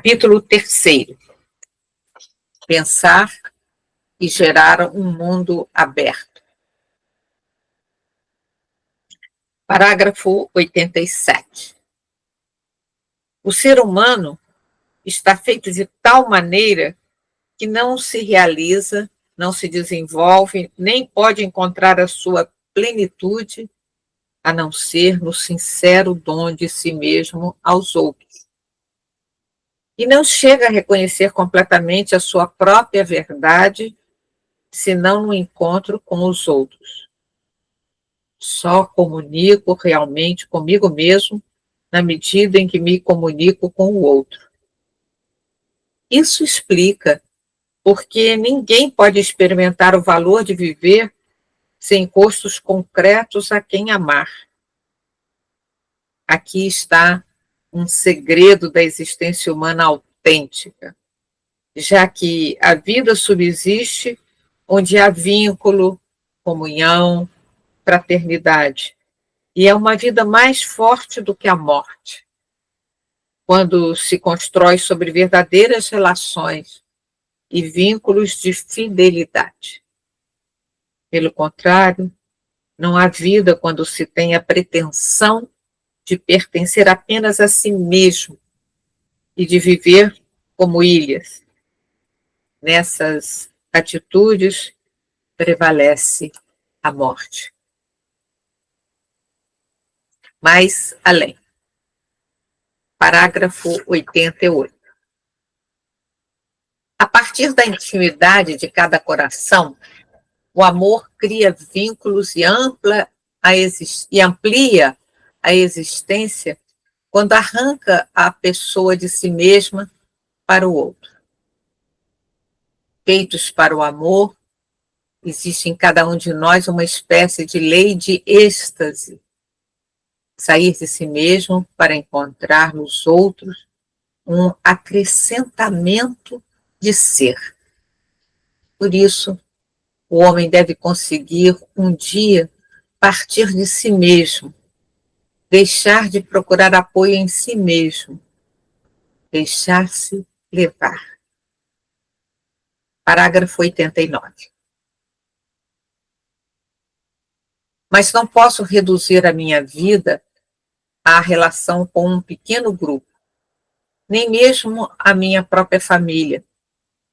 Capítulo 3. Pensar e gerar um mundo aberto. Parágrafo 87. O ser humano está feito de tal maneira que não se realiza, não se desenvolve, nem pode encontrar a sua plenitude, a não ser no sincero dom de si mesmo aos outros. E não chega a reconhecer completamente a sua própria verdade, senão no encontro com os outros. Só comunico realmente comigo mesmo na medida em que me comunico com o outro. Isso explica porque ninguém pode experimentar o valor de viver sem custos concretos a quem amar. Aqui está um segredo da existência humana autêntica, já que a vida subsiste onde há vínculo, comunhão, fraternidade. E é uma vida mais forte do que a morte, quando se constrói sobre verdadeiras relações e vínculos de fidelidade. Pelo contrário, não há vida quando se tem a pretensão de pertencer apenas a si mesmo e de viver como ilhas. Nessas atitudes prevalece a morte. Mais além. Parágrafo 88. A partir da intimidade de cada coração, o amor cria vínculos e amplia a existência quando arranca a pessoa de si mesma para o outro. Feitos para o amor, existe em cada um de nós uma espécie de lei de êxtase. Sair de si mesmo para encontrar nos outros um acrescentamento de ser. Por isso, o homem deve conseguir um dia partir de si mesmo, deixar de procurar apoio em si mesmo, deixar-se levar. Parágrafo 89. Mas não posso reduzir a minha vida à relação com um pequeno grupo, nem mesmo a minha própria família,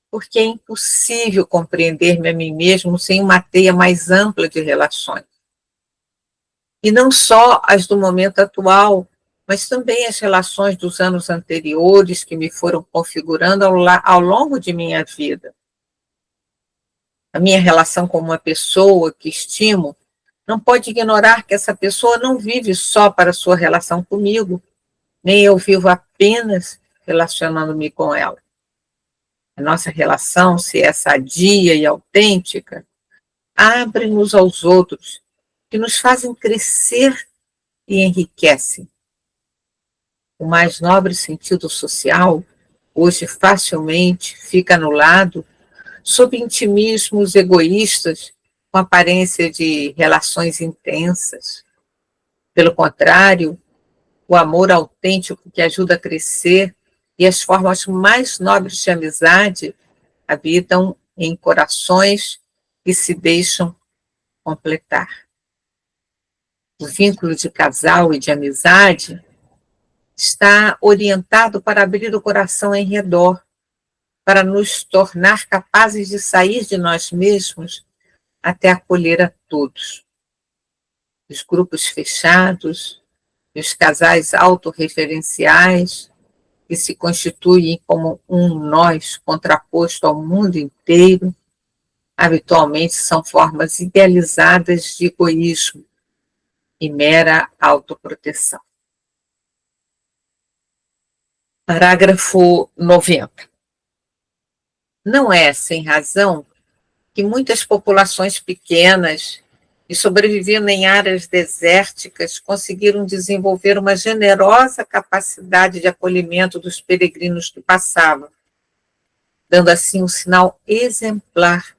porque é impossível compreender-me a mim mesmo sem uma teia mais ampla de relações. E não só as do momento atual, mas também as relações dos anos anteriores que me foram configurando ao longo de minha vida. A minha relação com uma pessoa que estimo não pode ignorar que essa pessoa não vive só para a sua relação comigo, nem eu vivo apenas relacionando-me com ela. A nossa relação, se é sadia e autêntica, abre-nos aos outros, que nos fazem crescer e enriquecem. O mais nobre sentido social, hoje facilmente fica anulado sob intimismos egoístas com aparência de relações intensas. Pelo contrário, o amor autêntico que ajuda a crescer e as formas mais nobres de amizade habitam em corações que se deixam completar. O vínculo de casal e de amizade está orientado para abrir o coração em redor, para nos tornar capazes de sair de nós mesmos até acolher a todos. Os grupos fechados, os casais autorreferenciais, que se constituem como um nós contraposto ao mundo inteiro, habitualmente são formas idealizadas de egoísmo e mera autoproteção. Parágrafo 90. Não é sem razão que muitas populações pequenas e sobrevivendo em áreas desérticas conseguiram desenvolver uma generosa capacidade de acolhimento dos peregrinos que passavam, dando assim um sinal exemplar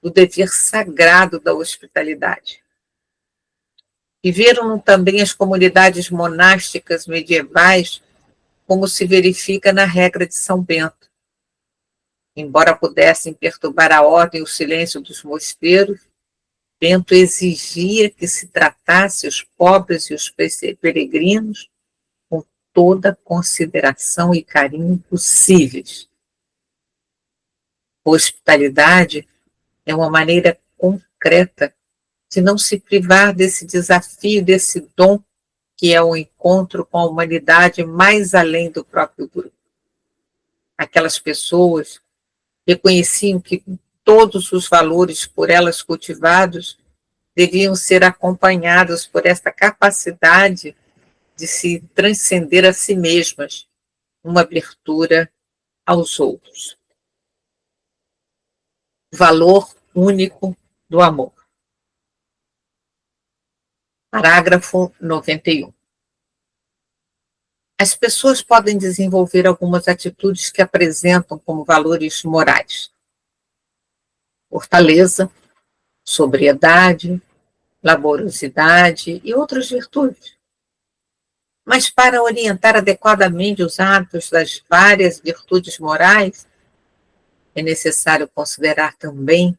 do dever sagrado da hospitalidade. Viveram também as comunidades monásticas medievais como se verifica na regra de São Bento. Embora pudessem perturbar a ordem e o silêncio dos mosteiros, Bento exigia que se tratasse os pobres e os peregrinos com toda a consideração e carinho possíveis. Hospitalidade é uma maneira concreta de não se privar desse desafio, desse dom que é o encontro com a humanidade mais além do próprio grupo. Aquelas pessoas reconheciam que todos os valores por elas cultivados deviam ser acompanhados por esta capacidade de se transcender a si mesmas, uma abertura aos outros. Valor único do amor. Parágrafo 91. As pessoas podem desenvolver algumas atitudes que apresentam como valores morais: fortaleza, sobriedade, laboriosidade e outras virtudes. Mas para orientar adequadamente os hábitos das várias virtudes morais, é necessário considerar também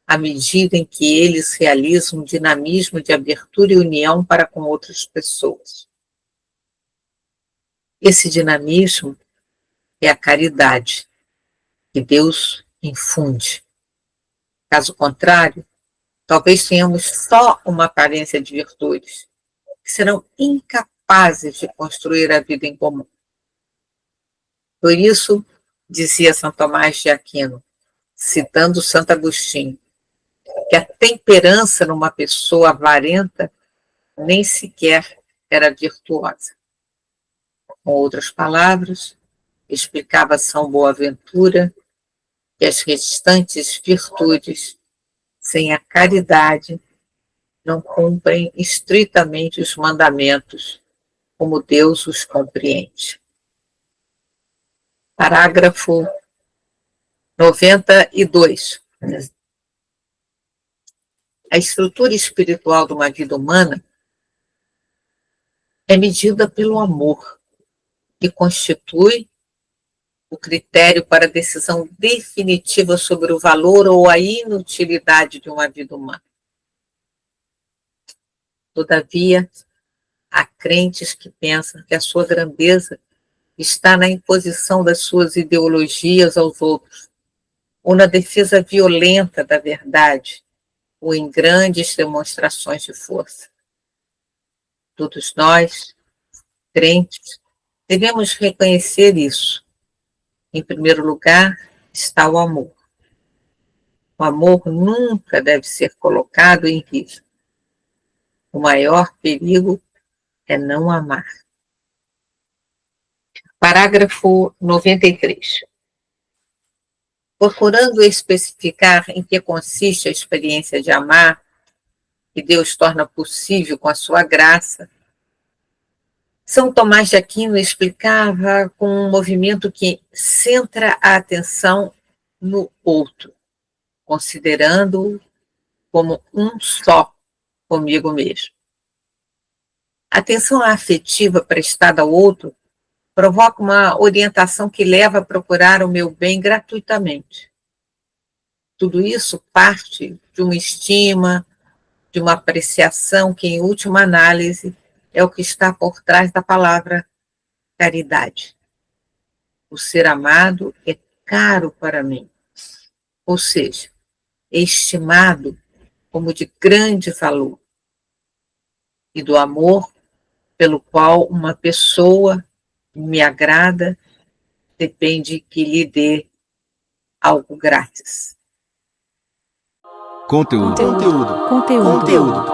a medida em que eles realizam um dinamismo de abertura e união para com outras pessoas. Esse dinamismo é a caridade que Deus infunde. Caso contrário, talvez tenhamos só uma aparência de virtudes, que serão incapazes de construir a vida em comum. Por isso, dizia São Tomás de Aquino, citando Santo Agostinho, que a temperança numa pessoa avarenta nem sequer era virtuosa. Com outras palavras, explicava São Boaventura que as restantes virtudes, sem a caridade, não cumprem estritamente os mandamentos, como Deus os compreende. Parágrafo 92. A estrutura espiritual de uma vida humana é medida pelo amor, que constitui o critério para a decisão definitiva sobre o valor ou a inutilidade de uma vida humana. Todavia, há crentes que pensam que a sua grandeza está na imposição das suas ideologias aos outros, ou na defesa violenta da verdade, ou em grandes demonstrações de força. Todos nós, crentes, devemos reconhecer isso. Em primeiro lugar, está o amor. O amor nunca deve ser colocado em risco. O maior perigo é não amar. Parágrafo 93. Procurando especificar em que consiste a experiência de amar, que Deus torna possível com a sua graça, São Tomás de Aquino explicava com um movimento que centra a atenção no outro, considerando-o como um só comigo mesmo. A atenção afetiva prestada ao outro provoca uma orientação que leva a procurar o meu bem gratuitamente. Tudo isso parte de uma estima, de uma apreciação que, em última análise, é o que está por trás da palavra caridade. O ser amado é caro para mim, ou seja, é estimado como de grande valor. E do amor pelo qual uma pessoa me agrada, depende que lhe dê algo grátis. Conteúdo. Conteúdo. Conteúdo.